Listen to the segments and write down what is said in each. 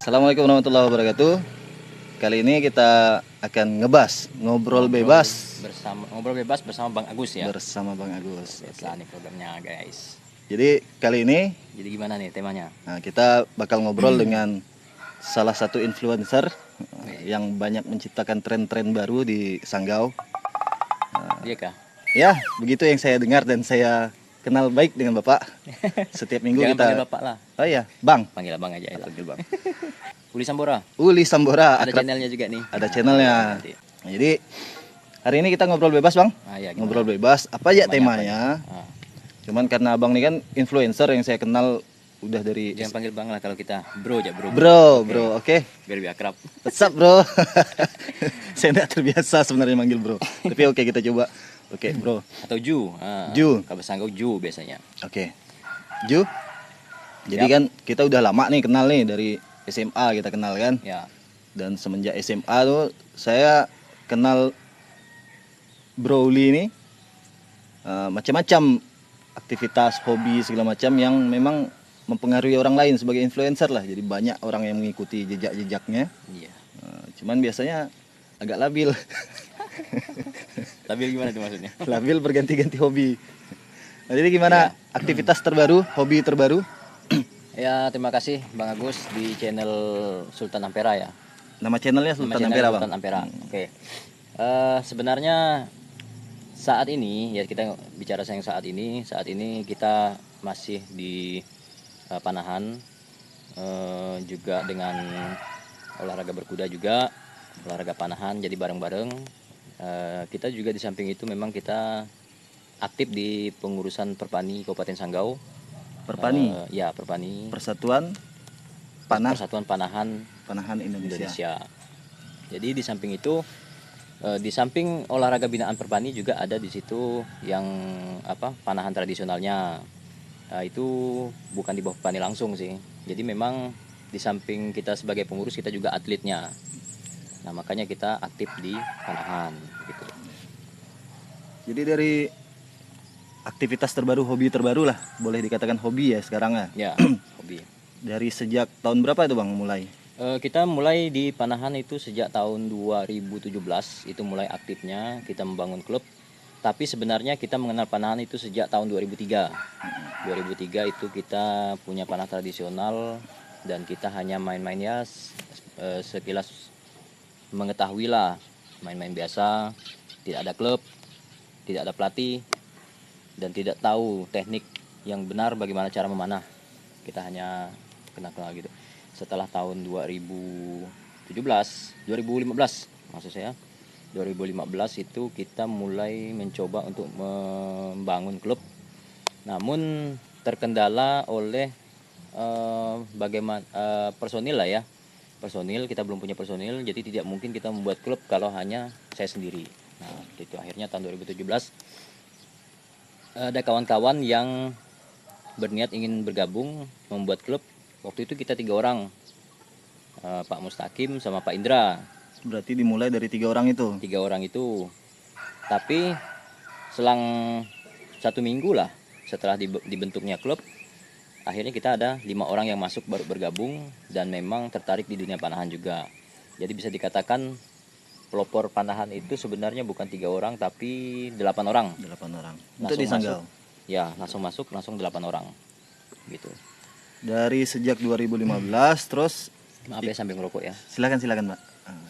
Assalamualaikum warahmatullahi wabarakatuh. Kali ini kita akan ngobrol bebas bersama Bang Agus ya. bersama Bang Agus. Biasa nih programnya guys. Jadi kali ini Jadi gimana nih temanya? kita bakal ngobrol dengan salah satu influencer yang banyak menciptakan tren-tren baru di Sanggau. Dia kah? Ya, begitu yang saya dengar dan saya kenal baik dengan Bapak. Setiap minggu Jangan kita panggil Bapak lah. Oh iya, Bang. Panggil Abang aja ya. Panggil Bang. Uli Sambora. Uli Sambora. Ada akrab. channelnya juga nih. Ada channelnya. Nah, jadi hari ini kita ngobrol bebas, Bang. Ya, ngobrol bebas. Apa ya temanya? Apa? Cuman karena Abang ini kan influencer yang saya kenal udah dari Jangan panggil Bang lah kalau kita bro aja bro. Bro, oke. Biar lebih akrab. What's up, bro? Saya tidak terbiasa sebenarnya manggil bro. Tapi oke, kita coba. Oke, bro. Atau Ju. Ju. Kalau Sanggau Ju biasanya. Oke. Ju. Jadi kan kita udah lama nih kenal nih dari SMA kita kenal kan. Ya. Dan semenjak SMA tuh saya kenal Bro Uli ini macam-macam aktivitas, hobi segala macam yang memang mempengaruhi orang lain sebagai influencer lah. Jadi banyak orang yang mengikuti jejak-jejaknya. Iya. Cuman biasanya agak labil. Labil gimana tuh maksudnya? Labil berganti-ganti hobi. Nah, jadi gimana aktivitas terbaru, hobi terbaru? Ya, terima kasih Bang Agus di channel Sultan Ampera ya. Nama channelnya Sultan Ampera, Bang. Sultan Ampera. Oke. Sebenarnya saat ini ya kita bicara yang saat ini kita masih di panahan, juga dengan olahraga berkuda juga, olahraga panahan jadi bareng-bareng. Kita juga di samping itu memang kita aktif di pengurusan Perpani Kabupaten Sanggau. Perpani. Ya, Perpani. Persatuan Panahan Indonesia. Jadi di samping itu, di samping olahraga binaan Perpani juga ada di situ yang panahan tradisionalnya. Itu bukan di bawah Perpani langsung sih. Jadi memang di samping kita sebagai pengurus kita juga atletnya. Nah, makanya kita aktif di panahan gitu. Jadi dari aktivitas terbaru, hobi terbaru lah, boleh dikatakan hobi ya sekarang ya. Ya, hobi. Dari sejak tahun berapa itu Bang mulai? Kita mulai di panahan itu sejak tahun 2017, itu mulai aktifnya kita membangun klub. Tapi sebenarnya kita mengenal panahan itu sejak tahun 2003. 2003 itu kita punya panah tradisional dan kita hanya main-main ya sekilas mengetahui lah, main-main biasa, tidak ada klub, tidak ada pelatih, dan tidak tahu teknik yang benar bagaimana cara memanah. Kita hanya kenal-kenal gitu. Setelah tahun 2015 maksud saya, 2015 itu kita mulai mencoba untuk membangun klub. Namun terkendala oleh bagaimana personil lah ya. Personil, kita belum punya personil, jadi tidak mungkin kita membuat klub kalau hanya saya sendiri. Nah, itu akhirnya tahun 2017 ada kawan-kawan yang berniat ingin bergabung membuat klub. Waktu itu kita 3 orang, Pak Mustaqim sama Pak Indra. Berarti dimulai dari 3 orang itu? 3 orang itu. Tapi selang 1 minggu lah setelah dibentuknya klub, akhirnya kita ada 5 orang yang masuk baru bergabung dan memang tertarik di dunia panahan juga. Jadi bisa dikatakan pelopor panahan itu sebenarnya bukan 3 orang tapi 8 orang. 8 orang. Untuk di Sanggau. Ya, langsung 8 orang. Gitu. Dari sejak 2015 terus Maaf ya sambil ngerokok ya. Silakan Pak.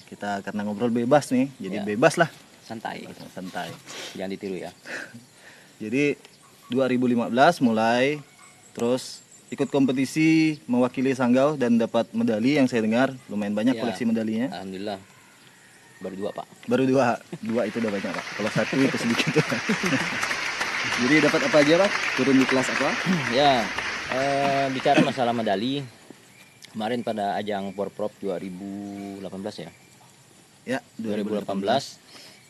Kita karena ngobrol bebas nih, jadi bebas lah. Santai. Jangan ditiru ya. Jadi 2015 mulai, terus ikut kompetisi mewakili Sanggau dan dapat medali yang saya dengar lumayan banyak koleksi medalinya. Alhamdulillah. Baru 2 Pak. Baru 2 itu udah banyak Pak. Kalau 1 itu sedikit. Jadi dapat apa aja Pak? Turun di kelas apa? Ya, bicara masalah medali, kemarin pada ajang Porprov 2018 ya. Ya, 2018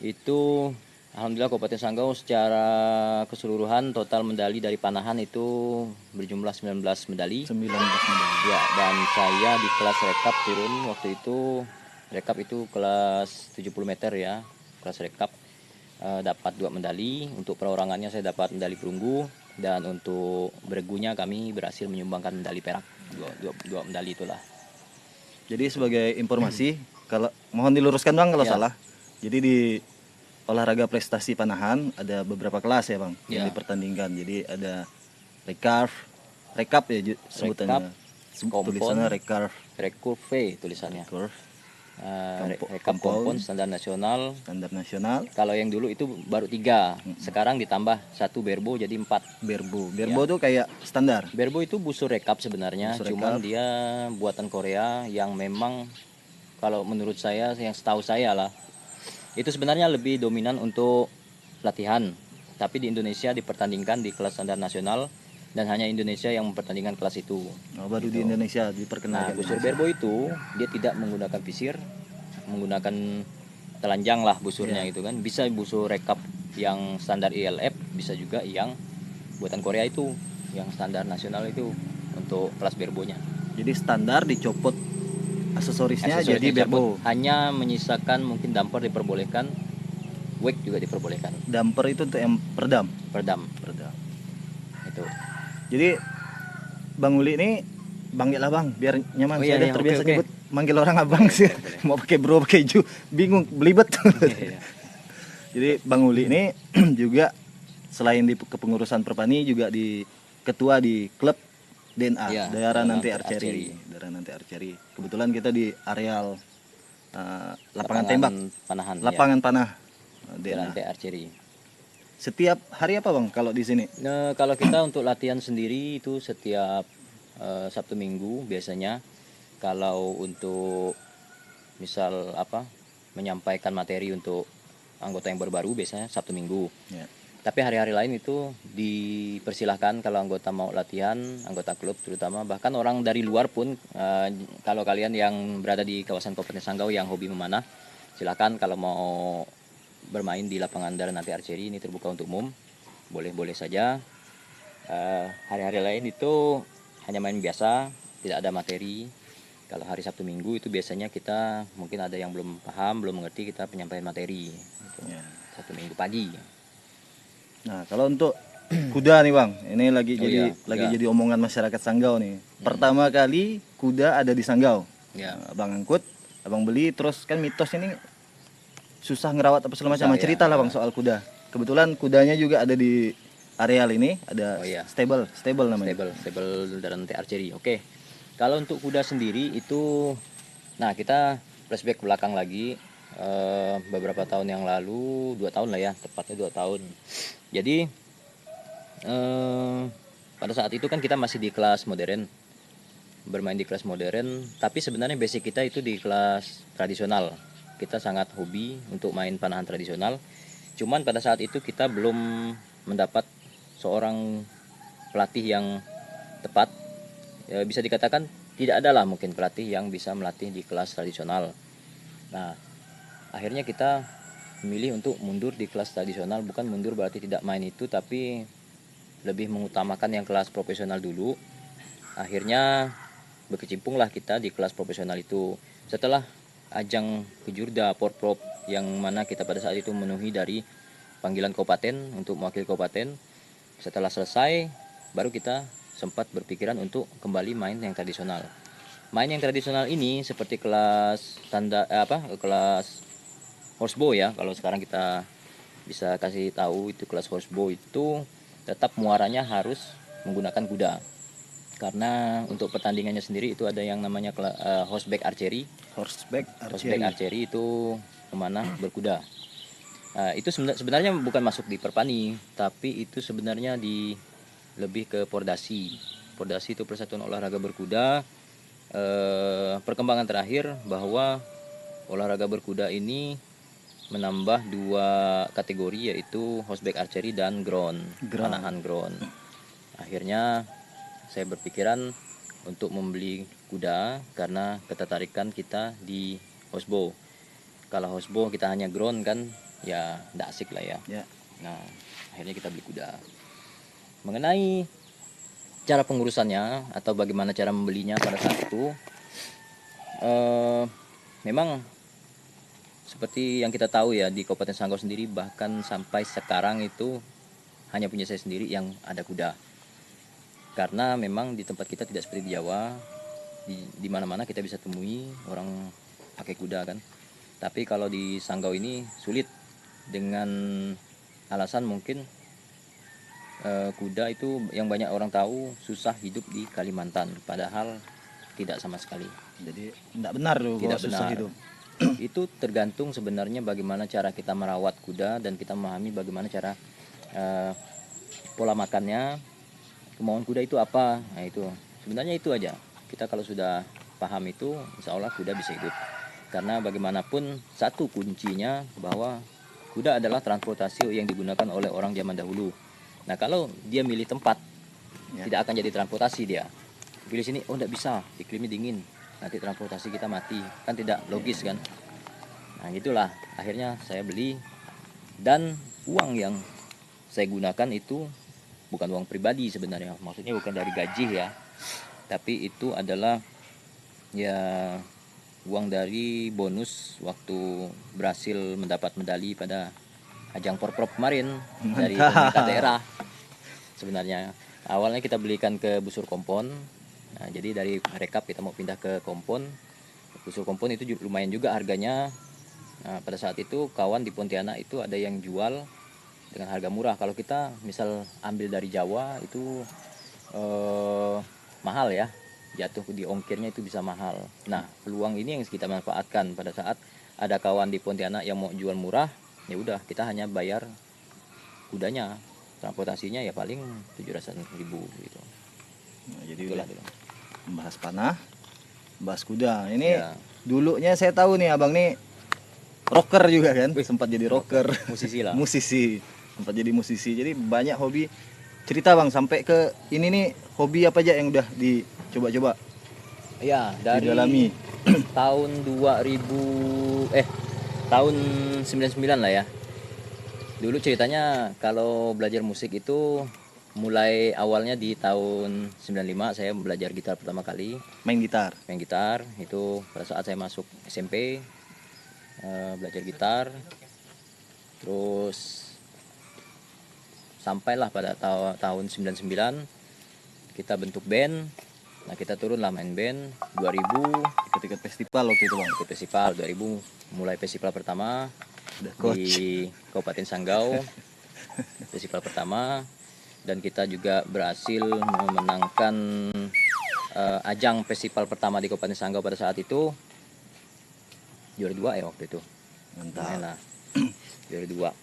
itu alhamdulillah Kabupaten Sanggau secara keseluruhan total medali dari panahan itu berjumlah 19 medali. 19 medali. Ya, dan saya di kelas rekap turun waktu itu. Rekap itu kelas 70 meter ya, kelas rekap. Dapat 2 medali. Untuk perorangannya saya dapat medali perunggu, dan untuk bergunya kami berhasil menyumbangkan medali perak, dua medali itulah. Jadi sebagai informasi, kalau mohon diluruskan Bang kalau Ya. salah. Jadi di olahraga prestasi panahan ada beberapa kelas ya Bang yang Ya. dipertandingkan. Jadi ada recurve, recap ya sebutannya. Kompon, Tulisannya recurve, recurve tulisannya. recurve, Recap kompon compound, standar nasional. standar nasional, Kalau yang dulu itu baru 3, sekarang ditambah 1 berbo jadi 4. berbo. Berbo tuh kayak standar. Berbo itu busur rekap sebenarnya, Busur cuman rekap. dia buatan Korea yang memang kalau menurut saya, yang setahu saya lah, itu sebenarnya lebih dominan untuk latihan. Tapi di Indonesia dipertandingkan di kelas standar nasional dan hanya Indonesia yang mempertandingkan kelas itu. Oh, baru di Gitu. Indonesia Nah, diperkenalkan. busur berbo itu dia tidak menggunakan visir, menggunakan telanjang lah busurnya gitu kan. Bisa busur rekap yang standar ILF, bisa juga yang buatan Korea itu, yang standar nasional itu untuk kelas berbonya. Jadi standar dicopot aksesorisnya Aksesorisnya jadi berbo. cabut, hanya menyisakan mungkin damper diperbolehkan, wake juga diperbolehkan, Damper itu untuk yang perdam. perdam Perdam. itu. Jadi Bang Uli ini panggil abang biar nyaman. Oh, Saya iya, udah iya, terbiasa oke, oke. nyebut manggil orang abang sih. boleh. Mau pakai bro, pakai ju, bingung, belibet. Iya. Jadi Bang Uli ini juga selain di kepengurusan Perpani juga di ketua di klub DNA, Iya, daerah nanti Nanti archery. Archery. Daerah nanti archery. Kebetulan kita di areal lapangan tembak, Panahan, lapangan panah ya. DNA. Nanti archery. Setiap hari apa Bang kalau di sini? Nah, kalau kita untuk latihan sendiri itu setiap Sabtu Minggu biasanya. Kalau untuk misal menyampaikan materi untuk anggota yang baru biasanya Sabtu Minggu. Ya. Tapi hari-hari lain itu dipersilahkan kalau anggota mau latihan, anggota klub terutama, bahkan orang dari luar pun, kalau kalian yang berada di kawasan Kabupaten Sanggau yang hobi memanah, silakan kalau mau bermain di lapangan daerah nanti archery ini terbuka untuk umum, boleh-boleh saja. Hari-hari lain itu hanya main biasa, tidak ada materi. Kalau hari Sabtu Minggu itu biasanya kita mungkin ada yang belum paham, belum mengerti, kita penyampaian materi. Gitu. Ya. Sabtu Minggu pagi. Nah, kalau untuk kuda nih Bang, ini lagi Oh jadi iya, lagi kuda. jadi omongan masyarakat Sanggau nih. Pertama kali kuda ada di Sanggau. Ya. Nah, abang angkut, abang beli, terus kan mitos ini susah ngerawat apa segala macam. Susah, Cerita ya. lah Bang soal kuda. Kebetulan kudanya juga ada di areal ini, ada Oh iya. stable namanya. Stable dalam nanti archery. Oke. Kalau untuk kuda sendiri itu, nah kita flashback ke belakang lagi, beberapa tahun yang lalu, 2 tahun lah ya, tepatnya 2 tahun. Jadi pada saat itu kan kita masih di kelas modern, bermain di kelas modern, tapi sebenarnya basic kita itu di kelas tradisional. Kita sangat hobi untuk main panahan tradisional. Cuman pada saat itu kita belum mendapat seorang pelatih yang tepat. Ya, bisa dikatakan tidak ada lah mungkin pelatih yang bisa melatih di kelas tradisional. Nah, akhirnya kita memilih untuk mundur di kelas tradisional. Bukan mundur berarti tidak main itu, tapi lebih mengutamakan yang kelas profesional dulu. Akhirnya berkecimpunglah kita di kelas profesional itu. Setelah ajang kejurda porprov yang mana kita pada saat itu memenuhi dari panggilan kabupaten untuk mewakili kabupaten. Setelah selesai baru kita sempat berpikiran untuk kembali main yang tradisional. Main yang tradisional ini seperti kelas kelas horsebow ya. Kalau sekarang kita bisa kasih tahu itu kelas horsebow itu tetap muaranya harus menggunakan kuda. Karena untuk pertandingannya sendiri itu ada yang namanya horseback archery. Horseback Horseback archery. archery itu memanah berkuda. Itu sebenarnya bukan masuk di Perpani, tapi itu sebenarnya lebih ke Pordasi. Pordasi itu Persatuan Olahraga Berkuda. Perkembangan terakhir bahwa olahraga berkuda ini menambah 2 kategori, yaitu horseback archery dan ground, panahan ground. Akhirnya saya berpikiran untuk membeli kuda karena ketertarikan kita di horsebow. Kalau horsebow kita hanya ground kan ya tidak asik lah ya. Nah, akhirnya kita beli kuda. Mengenai cara pengurusannya atau bagaimana cara membelinya pada saat itu, memang seperti yang kita tahu ya, di Kabupaten Sanggau sendiri bahkan sampai sekarang itu hanya punya saya sendiri yang ada kuda. Karena memang di tempat kita tidak seperti di Jawa, di mana-mana kita bisa temui orang pakai kuda kan. Tapi kalau di Sanggau ini sulit, dengan alasan mungkin kuda itu yang banyak orang tahu susah hidup di Kalimantan, padahal tidak sama sekali. Jadi tidak benar tuh Tidak kalau susah benar. hidup. Itu tergantung sebenarnya bagaimana cara kita merawat kuda dan kita memahami bagaimana cara eh, pola makannya, kemauan kuda itu apa. Nah itu sebenarnya itu aja. Kita kalau sudah paham itu, insya Allah kuda bisa hidup. Karena bagaimanapun satu kuncinya bahwa kuda adalah transportasi yang digunakan oleh orang zaman dahulu. Nah kalau dia milih tempat, Ya. tidak akan jadi transportasi dia. Pilih sini, oh tidak bisa, iklimnya dingin, nanti transportasi kita mati, kan tidak logis kan. Nah gitulah, akhirnya saya beli, dan uang yang saya gunakan itu bukan uang pribadi sebenarnya, maksudnya bukan dari gaji ya, tapi itu adalah ya uang dari bonus waktu berhasil mendapat medali pada ajang Porprov kemarin dari pemerintah daerah. Sebenarnya awalnya kita belikan ke busur kompon. Nah, jadi dari rekap kita mau pindah ke kompon. Busur kompon itu lumayan juga harganya. Nah, pada saat itu kawan di Pontianak itu ada yang jual dengan harga murah. Kalau kita misal ambil dari Jawa itu mahal ya. Jatuh di ongkirnya itu bisa mahal. Nah, peluang ini yang kita manfaatkan pada saat ada kawan di Pontianak yang mau jual murah, ya udah kita hanya bayar kudanya. Transportasinya ya paling 700.000 gitu. Nah, jadi Itulah udah gitu. membahas panah, bahas kuda. Ini Ya. dulunya saya tahu nih abang nih rocker juga kan, Wih, sempat jadi rocker, musisi lah. musisi, sempat jadi musisi. Jadi banyak hobi. Cerita bang, sampai ke ini nih hobi apa aja yang udah dicoba-coba, Ya, dari didalami. tahun 2000 tahun 99 lah ya. Dulu ceritanya kalau belajar musik itu mulai awalnya di tahun 95 saya belajar gitar pertama kali. Main gitar. Main gitar itu pada saat saya masuk SMP, belajar gitar. Terus sampailah pada tahun 99 kita bentuk band. Nah, kita turun lah main band 2000, Ikut-ikut festival waktu itu bang. ikut festival 2000, mulai festival pertama Udah coach. di Kabupaten Sanggau. Festival pertama, dan kita juga berhasil memenangkan ajang festival pertama di Kabupaten Sanggau pada saat itu, juara 2 ya waktu itu. Mantap. Lumayan lah. Juara 2.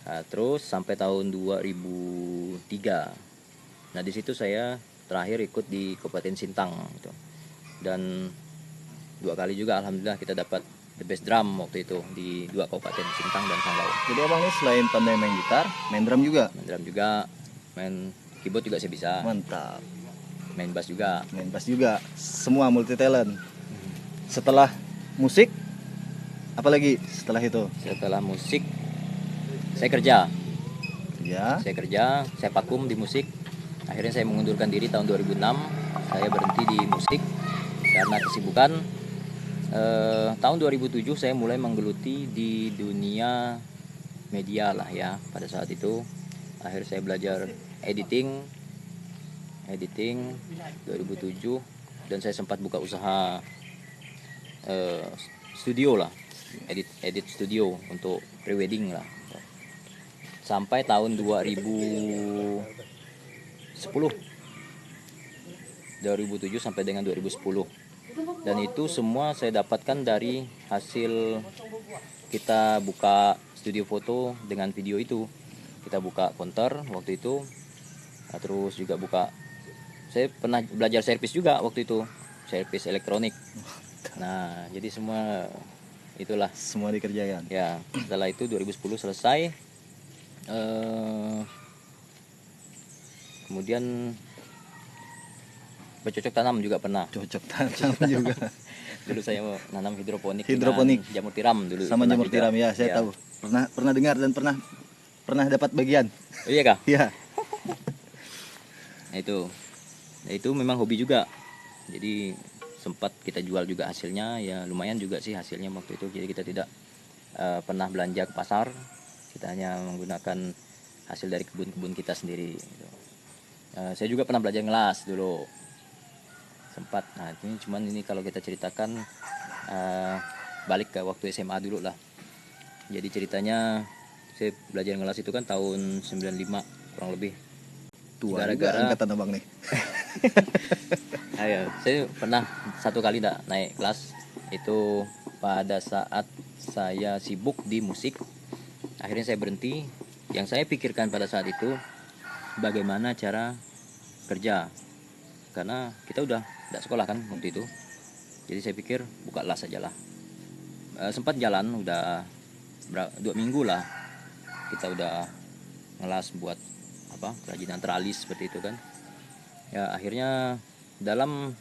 Nah, terus sampai tahun 2003. Nah, di situ saya terakhir ikut di Kabupaten Sintang gitu. Dan 2 kali juga alhamdulillah kita dapat the best drum waktu itu di 2 kabupaten Sintang dan Sanggau. Jadi abang ini selain pandai main gitar, main drum juga. Main drum juga, main keyboard juga saya bisa, Mantap. main bass juga. Main bass juga. Semua multi talent. Setelah musik, apalagi setelah itu? Setelah musik saya kerja. Ya. Saya vakum di musik. Akhirnya saya mengundurkan diri tahun 2006. Saya berhenti di musik karena kesibukan. Tahun 2007 saya mulai menggeluti di dunia media lah ya. Pada saat itu akhirnya saya belajar editing 2007, dan saya sempat buka usaha studio lah, edit studio untuk prewedding lah. Sampai tahun 2007 sampai dengan 2010. Dan itu semua saya dapatkan dari hasil kita buka studio foto dengan video itu. Kita buka counter waktu itu. Nah, terus juga saya pernah belajar servis juga waktu itu, servis elektronik. Nah, jadi semua itulah Semua dikerjakan. ya. Setelah itu 2010 selesai. Kemudian bercocok tanam juga pernah. Cocok tanam juga. Dulu saya mau nanam hidroponik, Hidroponik. dengan jamur tiram dulu. Sama pernah jamur juga. tiram ya, saya tahu. Pernah dengar dan pernah dapat bagian. Oh, iya kah? Iya. Nah, itu memang hobi juga. Jadi sempat kita jual juga hasilnya, ya lumayan juga sih hasilnya waktu itu. Jadi kita tidak pernah belanja ke pasar. Kita hanya menggunakan hasil dari kebun-kebun kita sendiri gitu. Saya juga pernah belajar ngelas dulu. sempat. Nah ini cuman ini kalau kita ceritakan balik ke waktu SMA dulu lah. Jadi ceritanya saya belajar ngelas itu kan tahun 95 kurang lebih. Tua juga Gara-gara angkatan abang nih. Ayo, saya pernah satu kali naik kelas itu pada saat saya sibuk di musik. Akhirnya saya berhenti. Yang saya pikirkan pada saat itu bagaimana cara kerja, karena kita udah tidak sekolah kan waktu itu. Jadi saya pikir buka las aja lah. Sempat jalan udah 2 minggu lah, kita udah ngelas buat apa kerajinan teralis seperti itu kan. Ya akhirnya dalam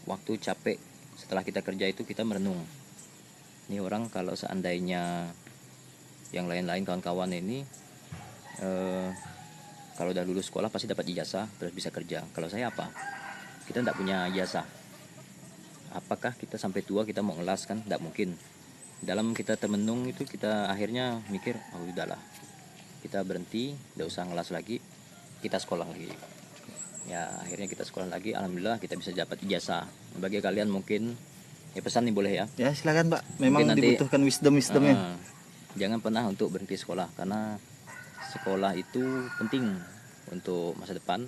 waktu capek setelah kita kerja itu kita merenung, ini orang kalau seandainya yang lain-lain kawan-kawan ini kalau udah lulus sekolah pasti dapat ijazah terus bisa kerja. Kalau saya apa? Kita tidak punya ijazah. Apakah kita sampai tua kita mau ngelas kan? Tidak mungkin. Dalam kita termenung itu kita akhirnya mikir, oh udahlah, kita berhenti, tidak usah ngelas lagi, kita sekolah lagi. Ya akhirnya kita sekolah lagi, alhamdulillah kita bisa dapat ijazah. Bagi kalian mungkin ya pesan nih boleh ya. Ya silakan Pak, memang Mungkin nanti, dibutuhkan wisdomnya. Jangan pernah untuk berhenti sekolah, karena sekolah itu penting untuk masa depan,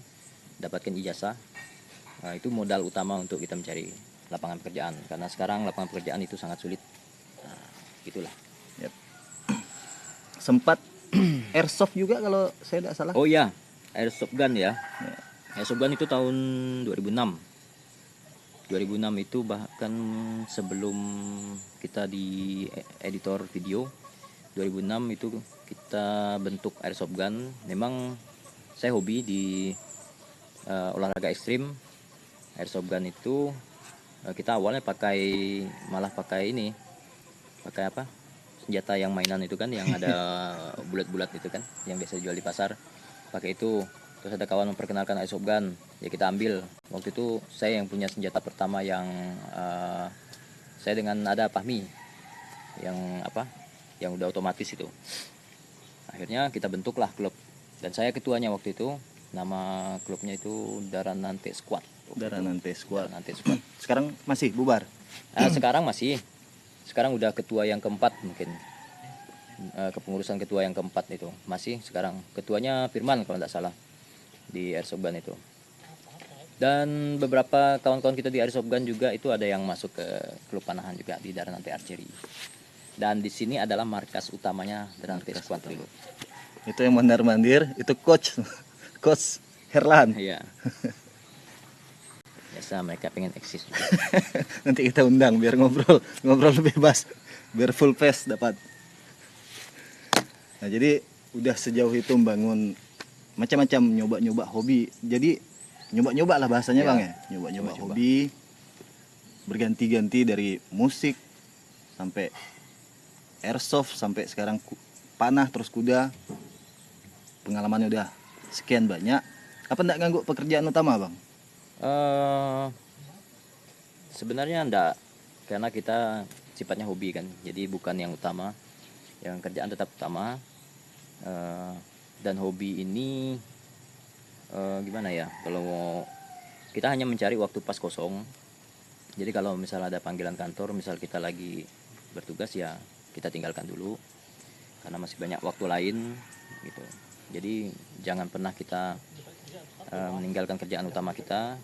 dapatkan ijazah. Nah, itu modal utama untuk kita mencari lapangan pekerjaan, karena sekarang lapangan pekerjaan itu sangat sulit. Nah, itulah. Yep. Sempat airsoft juga kalau saya tidak salah. Oh iya, airsoft gun ya. Airsoft gun itu tahun 2006. 2006 itu bahkan sebelum kita di editor video. 2006 itu kita bentuk airsoft gun. Memang saya hobi di olahraga ekstrim. Airsoft gun itu kita awalnya malah pakai ini, pakai apa? Senjata yang mainan itu kan, yang ada bulat-bulat itu kan, yang biasa jual di pasar. Pakai itu. Terus ada kawan memperkenalkan airsoft gun, ya kita ambil. Waktu itu saya yang punya senjata pertama yang saya dengan ada Pahmi yang apa? Yang udah otomatis itu. Akhirnya kita bentuklah klub, dan saya ketuanya waktu itu. Nama klubnya itu Daranante Squad. Daranante Squad. Daranante Squad. Sekarang masih bubar? Sekarang masih. Sekarang udah ketua yang keempat mungkin. Kepengurusan ketua yang keempat itu masih sekarang. Ketuanya Firman kalau tidak salah di Airsoft Gun itu. Dan beberapa kawan-kawan kita di Airsoft Gun juga itu ada yang masuk ke klub panahan juga di Daranante Archery. Dan di sini adalah markas utamanya Daranante Squad dulu. Itu yang mondar-mandir, itu coach Herlan. Iya. Biasa mereka pengen eksis juga. Nanti kita undang biar ngobrol bebas, biar full face dapat. Nah jadi udah sejauh itu membangun macam-macam, nyoba-nyoba hobi. Jadi nyoba-nyoba lah bahasanya Ya, Bang ya. Nyoba-nyoba hobi, berganti-ganti dari musik sampai airsoft, sampai sekarang panah terus kuda. Pengalamannya udah sekian banyak. Apa enggak ganggu pekerjaan utama Bang? Sebenarnya enggak, karena kita sifatnya hobi kan, jadi bukan yang utama. Yang kerjaan tetap utama. Dan hobi ini gimana ya, kalau kita hanya mencari waktu pas kosong. Jadi kalau misal ada panggilan kantor, misal kita lagi bertugas, ya kita tinggalkan dulu karena masih banyak waktu lain gitu. Jadi jangan pernah kita meninggalkan kerjaan utama kita.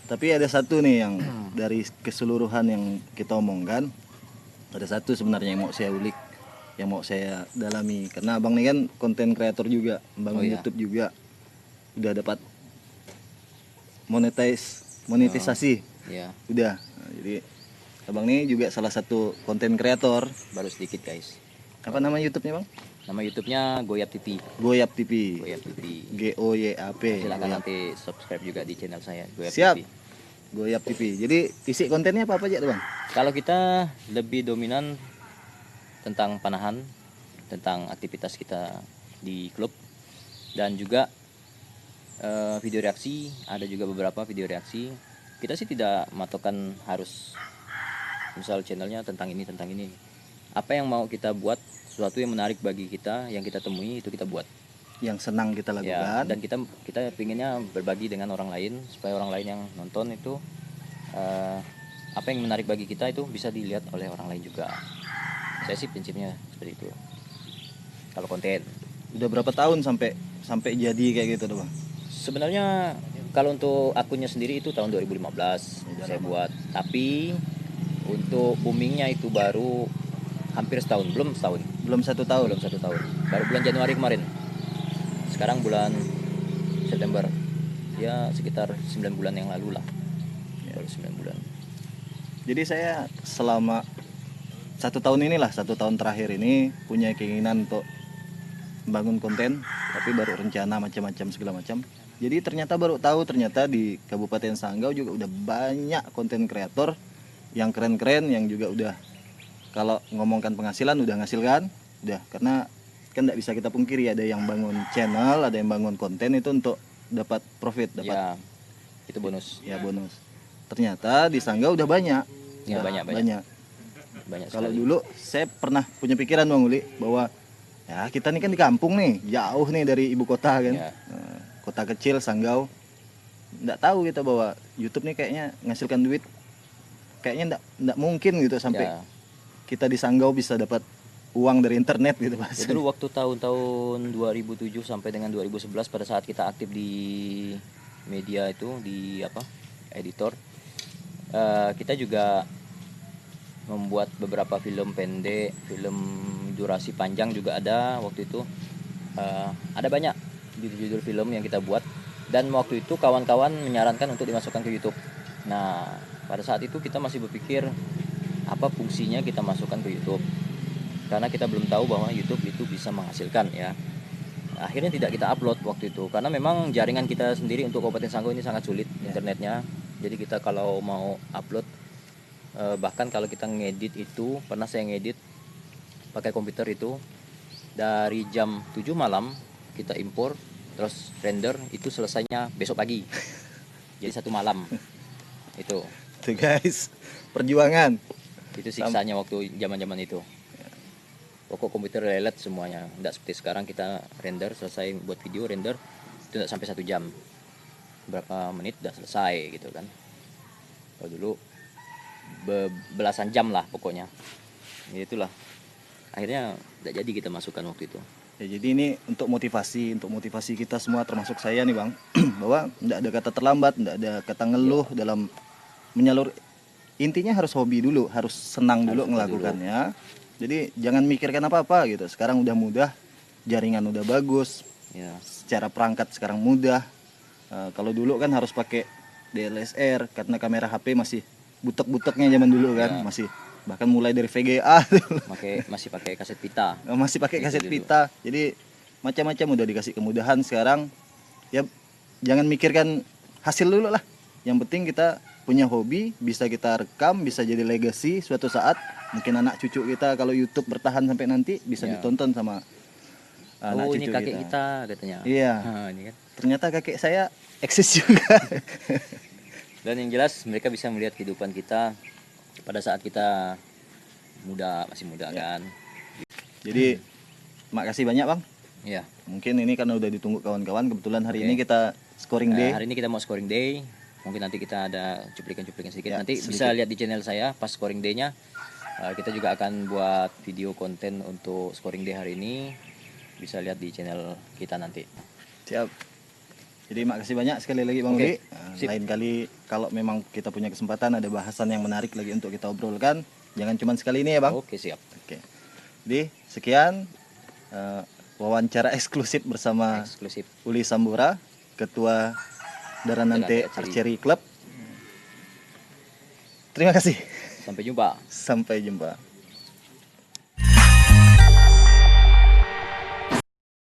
Tapi ada satu nih yang dari keseluruhan yang kita omongkan, ada satu sebenarnya yang mau saya ulik, yang mau saya dalami. Karena abang ini kan konten kreator juga, membangun YouTube juga, udah dapat monetisasi, udah. Nah, jadi abang ini juga salah satu konten kreator. Baru sedikit guys. Apa nama YouTube-nya Bang? Nama YouTube-nya Goyap TV. Goyap TV. Goyap TV. GOYAP. Silakan nanti subscribe juga di channel saya Goyap Siap. TV. Goyap TV. Jadi isi kontennya apa aja tuh Bang? Kalau kita lebih dominan tentang panahan, tentang aktivitas kita di klub, dan juga video reaksi. Ada juga beberapa video reaksi. Kita sih tidak matokan harus misal channelnya tentang ini. Apa yang mau kita buat, sesuatu yang menarik bagi kita, yang kita temui itu kita buat. yang senang kita Ya, lakukan. dan kita pinginnya berbagi dengan orang lain supaya orang lain yang nonton itu apa yang menarik bagi kita itu bisa dilihat oleh orang lain juga. Saya sih prinsipnya seperti itu. Kalau konten Udah berapa tahun sampai jadi kayak gitu tuh Bang? sebenarnya kalau untuk akunnya sendiri itu tahun 2015 Udah saya lama. buat. Tapi untuk boomingnya itu baru hampir setahun, belum setahun, Belum 1 tahun. belum 1 tahun. Baru bulan Januari kemarin. Sekarang bulan September. Ya sekitar 9 bulan yang lalu lah. Ya. Baru 9 bulan. Jadi saya selama 1 tahun inilah, 1 tahun terakhir ini punya keinginan untuk membangun konten, tapi baru rencana macam-macam segala macam. Jadi ternyata baru tahu ternyata di Kabupaten Sanggau juga udah banyak konten kreator yang keren-keren, yang juga udah kalau ngomongkan penghasilan udah ngasilkan, udah, karena kan nggak bisa kita pungkiri ada yang bangun channel, ada yang bangun konten itu untuk dapat profit, dapat Ya itu bonus. ya bonus. Ternyata di Sanggau udah banyak. Ya, Udah banyak. Banyak Kalau sekali. dulu saya pernah punya pikiran Bang Uli bahwa ya kita nih kan di kampung nih, jauh nih dari ibu kota kan. Ya. Kota kecil Sanggau. Nggak tahu kita bahwa YouTube nih kayaknya ngasilkan duit. Kayaknya nggak mungkin gitu sampai Ya. kita di Sanggau bisa dapat uang dari internet gitu Mas. Ya, dulu waktu tahun 2007 sampai dengan 2011 pada saat kita aktif di media itu di editor, kita juga membuat beberapa film pendek, film durasi panjang juga ada waktu itu. Ada banyak judul-judul film yang kita buat dan waktu itu kawan-kawan menyarankan untuk dimasukkan ke YouTube. Nah pada saat itu kita masih berpikir apa fungsinya kita masukkan ke YouTube, karena kita belum tahu bahwa YouTube itu bisa menghasilkan ya. Akhirnya tidak kita upload waktu itu karena memang jaringan kita sendiri untuk Kabupaten Sanggau ini sangat sulit internetnya. Jadi kita kalau mau upload, bahkan kalau kita ngedit itu, pernah saya ngedit pakai komputer itu dari jam 7 malam kita impor terus render itu selesainya besok pagi. Jadi 1 malam. Itu Tuh guys, perjuangan. siksanya waktu zaman-zaman itu. Pokok komputer lelet semuanya. Tidak seperti sekarang kita render selesai buat video render itu tidak sampai 1 jam. Berapa menit udah selesai gitu kan. Kalau dulu belasan jam lah pokoknya. Ya, itulah. Akhirnya tidak jadi kita masukkan waktu itu. Ya, jadi ini untuk motivasi kita semua termasuk saya nih Bang, bahwa tidak ada kata terlambat, tidak ada kata ngeluh dalam menyalur. Intinya harus hobi dulu, harus senang dulu Harus ngelakukannya. Jadi jangan mikirkan apa-apa gitu. Sekarang udah mudah, jaringan udah bagus, Ya. secara perangkat sekarang mudah. Kalau dulu kan harus pakai DSLR karena kamera HP masih butek-buteknya zaman dulu kan, Ya. masih bahkan mulai dari VGA Masih pakai kaset pita. masih pakai Itu kaset dulu. pita. Jadi macam-macam udah dikasih kemudahan sekarang. Ya jangan mikirkan hasil dulu lah. Yang penting kita punya hobi, bisa kita rekam, bisa jadi legacy suatu saat. Mungkin anak cucu kita kalau YouTube bertahan sampai nanti bisa Ya. ditonton sama anak Oh cucu ini kakek kita katanya. Iya. Ini kan. Ternyata kakek saya eksis juga. Dan yang jelas mereka bisa melihat kehidupan kita pada saat kita masih muda kan. Jadi makasih banyak Bang. Ya. Mungkin ini karena udah ditunggu kawan-kawan. Kebetulan hari Oke. ini kita scoring day. Hari ini kita mau scoring day. Mungkin nanti kita ada cuplikan-cuplikan sedikit. Ya, Nanti sedikit. bisa lihat di channel saya pas scoring day-nya. Kita juga akan buat video konten untuk scoring day hari ini. Bisa lihat di channel kita nanti. Siap. Jadi makasih banyak sekali lagi Bang Oke, Uli. sip. Lain kali kalau memang kita punya kesempatan ada bahasan yang menarik lagi untuk kita obrolkan. Jangan cuma sekali ini ya Bang. Oke, siap. Oke. Jadi sekian wawancara eksklusif bersama Eksklusif. Uli Sambura, Ketua Daranante Daranante Archery Club. Terima kasih. Sampai jumpa. Sampai jumpa.